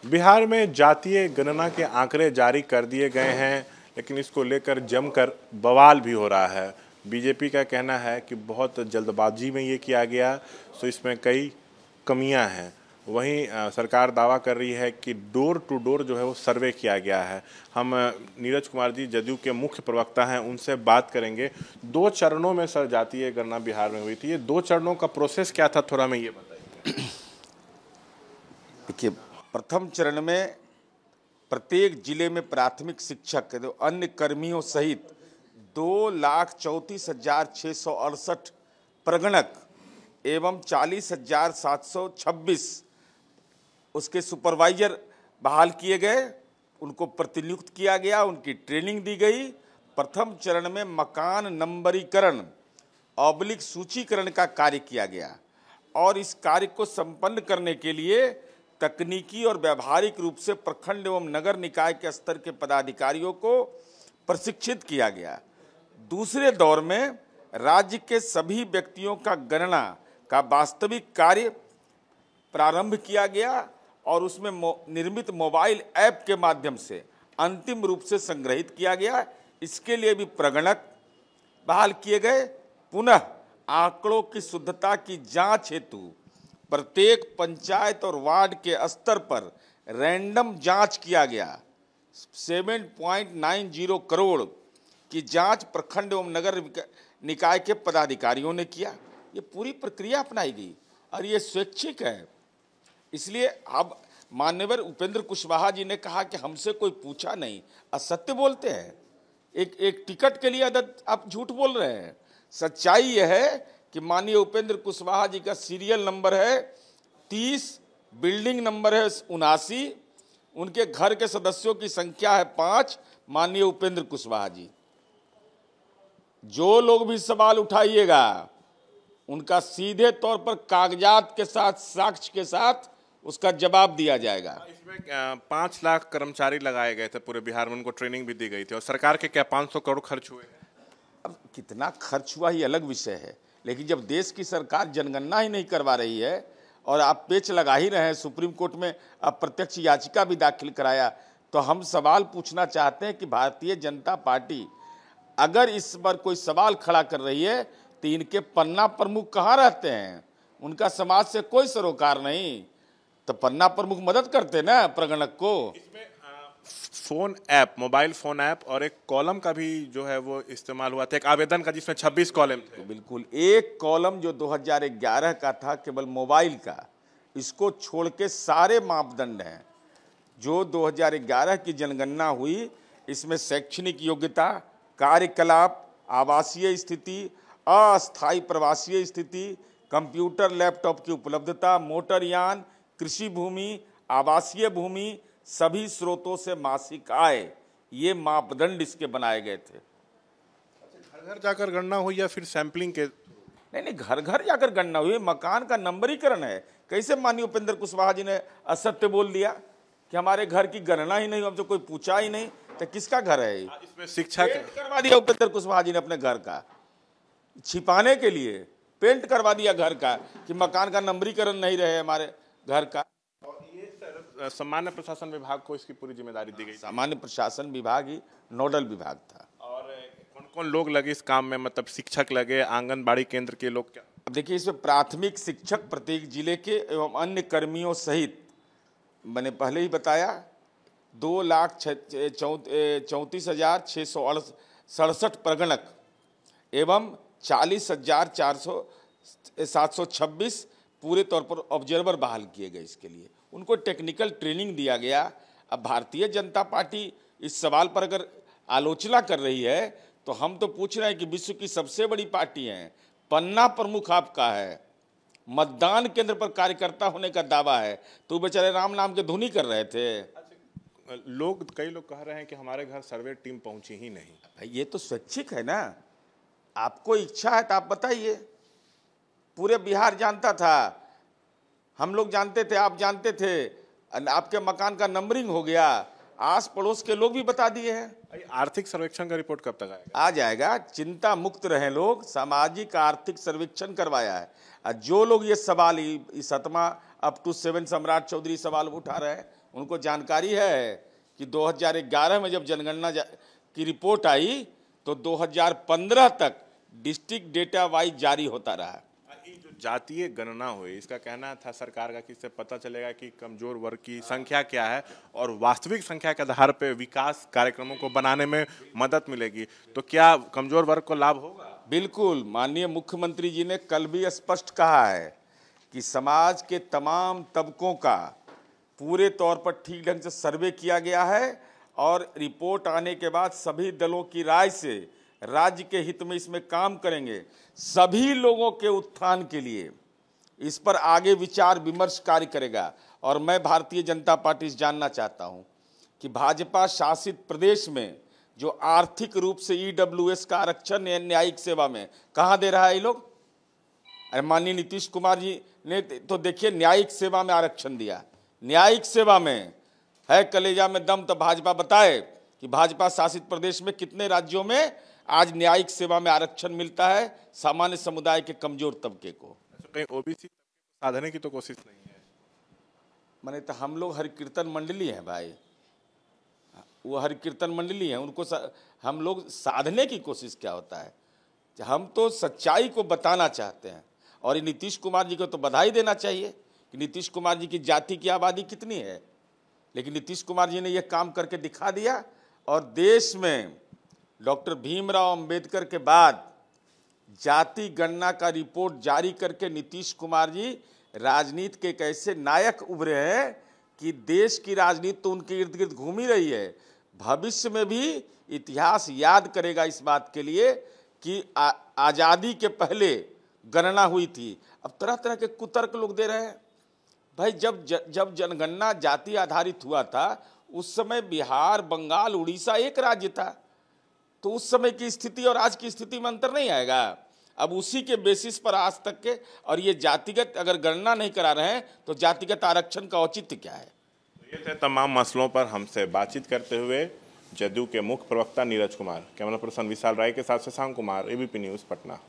बिहार में जातीय गणना के आंकड़े जारी कर दिए गए हैं, लेकिन इसको लेकर जमकर बवाल भी हो रहा है। बीजेपी का कहना है कि बहुत जल्दबाजी में ये किया गया, तो इसमें कई कमियां हैं। वहीं सरकार दावा कर रही है कि डोर टू डोर जो है वो सर्वे किया गया है। हम नीरज कुमार जी जदयू के मुख्य प्रवक्ता हैं, उनसे बात करेंगे। 2 चरणों में सर जातीय गणना बिहार में हुई थी, ये 2 चरणों का प्रोसेस क्या था, थोड़ा मैं ये बताइए। देखिए, प्रथम चरण में प्रत्येक जिले में प्राथमिक शिक्षक अन्य कर्मियों सहित 2,34,668 प्रगणक एवं 40,726 उसके सुपरवाइजर बहाल किए गए, उनको प्रतिनियुक्त किया गया, उनकी ट्रेनिंग दी गई। प्रथम चरण में मकान नंबरीकरण ऑब्लिक सूचीकरण का कार्य किया गया और इस कार्य को संपन्न करने के लिए तकनीकी और व्यावहारिक रूप से प्रखंड एवं नगर निकाय के स्तर के पदाधिकारियों को प्रशिक्षित किया गया। दूसरे दौर में राज्य के सभी व्यक्तियों का गणना का वास्तविक कार्य प्रारंभ किया गया और उसमें निर्मित मोबाइल ऐप के माध्यम से अंतिम रूप से संग्रहित किया गया। इसके लिए भी प्रगणक बहाल किए गए। पुनः आंकड़ों की शुद्धता की जांच हेतु प्रत्येक पंचायत और वार्ड के स्तर पर रैंडम जांच किया गया। 7.90 करोड़ की जांच प्रखंड एवं नगर निकाय के पदाधिकारियों ने किया। ये पूरी प्रक्रिया अपनाई गई और ये स्वैच्छिक है। इसलिए अब माननीय उपेंद्र कुशवाहा जी ने कहा कि हमसे कोई पूछा नहीं, असत्य बोलते हैं। एक टिकट के लिए आप झूठ बोल रहे हैं। सच्चाई यह है कि माननीय उपेंद्र कुशवाहा जी का सीरियल नंबर है 30, बिल्डिंग नंबर है 79, उनके घर के सदस्यों की संख्या है 5। माननीय उपेंद्र कुशवाहा जी, जो लोग भी सवाल उठाइएगा उनका सीधे तौर पर कागजात के साथ, साक्ष्य के साथ उसका जवाब दिया जाएगा। इसमें 5 लाख कर्मचारी लगाए गए थे पूरे बिहार में, उनको ट्रेनिंग भी दी गई थी और सरकार के क्या 500 करोड़ खर्च हुए। अब कितना खर्च हुआ ये अलग विषय है, लेकिन जब देश की सरकार जनगणना ही नहीं करवा रही है और आप पेच लगा ही रहे हैं, सुप्रीम कोर्ट में अप्रत्यक्ष याचिका भी दाखिल कराया, तो हम सवाल पूछना चाहते हैं कि भारतीय जनता पार्टी अगर इस पर कोई सवाल खड़ा कर रही है तो इनके पन्ना प्रमुख कहाँ रहते हैं? उनका समाज से कोई सरोकार नहीं, तो पन्ना प्रमुख मदद करते ना प्रगणक को। इसमें phone app, mobile phone app और एक कॉलम का भी जो है वो इस्तेमाल हुआ था, एक आवेदन का जिसमें 26 कॉलम थे। तो बिल्कुल एक कॉलम जो 2011 का था केवल मोबाइल का, इसको छोड़ के सारे मापदंड हैं जो 2011 की जनगणना हुई। इसमें शैक्षणिक योग्यता, कार्यकलाप, आवासीय स्थिति, अस्थायी प्रवासीय स्थिति, कंप्यूटर लैपटॉप की उपलब्धता, मोटरयान, कृषि भूमि, आवासीय भूमि, सभी स्रोतों से मासिक आय, ये मापदंड इसके बनाए गए थे। घर घर जाकर गणना हुई या फिर सैंपलिंग के? नहीं, घर घर जाकर गणना हुई। मकान का नंबरीकरण है। कैसे माननीय उपेंद्र कुशवाहा जी ने असत्य बोल दिया कि हमारे घर की गणना ही नहीं, हमसे कोई पूछा ही नहीं, तो किसका घर है? इसमें शिक्षा करवा दिया उपेंद्र कुशवाहा जी ने अपने घर का, छिपाने के लिए पेंट करवा दिया घर का कि मकान का नंबरीकरण नहीं रहे हमारे घर का। ये सर सामान्य प्रशासन विभाग को इसकी पूरी जिम्मेदारी दी गई। सामान्य प्रशासन विभाग ही नोडल विभाग था। और कौन कौन लोग लगे इस काम में, मतलब शिक्षक लगे, आंगनबाड़ी केंद्र के लोग क्या? अब देखिए, इसमें प्राथमिक शिक्षक प्रत्येक जिले के एवं अन्य कर्मियों सहित मैंने पहले ही बताया 2,34,667 प्रगणक एवं 40,726 पूरे तौर पर ऑब्जर्वर बहाल किए गए। इसके लिए उनको टेक्निकल ट्रेनिंग दिया गया। अब भारतीय जनता पार्टी इस सवाल पर अगर आलोचना कर रही है तो हम तो पूछ रहे हैं कि विश्व की सबसे बड़ी पार्टी है, पन्ना प्रमुख आपका है, मतदान केंद्र पर कार्यकर्ता होने का दावा है, तो बेचारे राम नाम के धुनी कर रहे थे। कई लोग कह रहे हैं कि हमारे घर सर्वे टीम पहुंची ही नहीं। भाई ये तो स्वैच्छिक है ना, आपको इच्छा है तो आप बताइए। पूरे बिहार जानता था, हम लोग जानते थे, आप जानते थे, आपके मकान का नंबरिंग हो गया, आस पड़ोस के लोग भी बता दिए हैं। आर्थिक सर्वेक्षण का रिपोर्ट कब तक आएगा? आ जाएगा, चिंता मुक्त रहें लोग। सामाजिक आर्थिक सर्वेक्षण करवाया है। जो लोग ये सवाल, इस 7वां अप टू 7 सम्राट चौधरी सवाल उठा रहे हैं, उनको जानकारी है कि 2011 में जब जनगणना की रिपोर्ट आई तो 2015 तक डिस्ट्रिक्ट डेटा वाइज जारी होता रहा। ये जो जातीय गणना हुई, इसका कहना था सरकार का कि इससे पता चलेगा कि कमजोर वर्ग की संख्या क्या है और वास्तविक संख्या के आधार पर विकास कार्यक्रमों को बनाने में मदद मिलेगी। तो क्या कमजोर वर्ग को लाभ होगा? बिल्कुल। माननीय मुख्यमंत्री जी ने कल भी स्पष्ट कहा है कि समाज के तमाम तबकों का पूरे तौर पर ठीक ढंग से सर्वे किया गया है और रिपोर्ट आने के बाद सभी दलों की राय से राज्य के हित में इसमें काम करेंगे। सभी लोगों के उत्थान के लिए इस पर आगे विचार विमर्श कार्य करेगा। और मैं भारतीय जनता पार्टी से जानना चाहता हूं कि भाजपा शासित प्रदेश में जो आर्थिक रूप से ईडब्ल्यूएस का आरक्षण न्यायिक सेवा में कहां दे रहा है ये लोग? अरे माननीय नीतीश कुमार जी ने तो देखिए न्यायिक सेवा में आरक्षण दिया। न्यायिक सेवा में है कलेजा में दम, तो भाजपा बताए कि भाजपा शासित प्रदेश में कितने राज्यों में आज न्यायिक सेवा में आरक्षण मिलता है सामान्य समुदाय के कमजोर तबके को। कहीं ओबीसी साधने की तो कोशिश नहीं है? माने तो हम लोग हरि कीर्तन मंडली हैं भाई, वो हरि कीर्तन मंडली है, उनको हम लोग साधने की कोशिश क्या होता है? हम तो सच्चाई को बताना चाहते हैं। और नीतीश कुमार जी को तो बधाई देना चाहिए कि नीतीश कुमार जी की जाति की आबादी कितनी है, लेकिन नीतीश कुमार जी ने यह काम करके दिखा दिया। और देश में डॉक्टर भीमराव अंबेडकर के बाद जाति गणना का रिपोर्ट जारी करके नीतीश कुमार जी राजनीति के एक ऐसे नायक उभरे हैं कि देश की राजनीति तो उनके इर्द गिर्द घूम ही रही है। भविष्य में भी इतिहास याद करेगा इस बात के लिए कि आज़ादी के पहले गणना हुई थी। अब तरह तरह के कुतर्क लोग दे रहे हैं। भाई जब जनगणना जाति आधारित हुआ था उस समय बिहार, बंगाल, उड़ीसा एक राज्य था, तो उस समय की स्थिति और आज की स्थिति में अंतर नहीं आएगा। अब उसी के बेसिस पर आज तक के, और ये जातिगत अगर गणना नहीं करा रहे हैं तो जातिगत आरक्षण का औचित्य क्या है? ये थे तमाम मसलों पर हमसे बातचीत करते हुए जदयू के मुख्य प्रवक्ता नीरज कुमार। कैमरा पर्सन विशाल राय के साथ शशांक कुमार, एबीपी न्यूज़ पटना।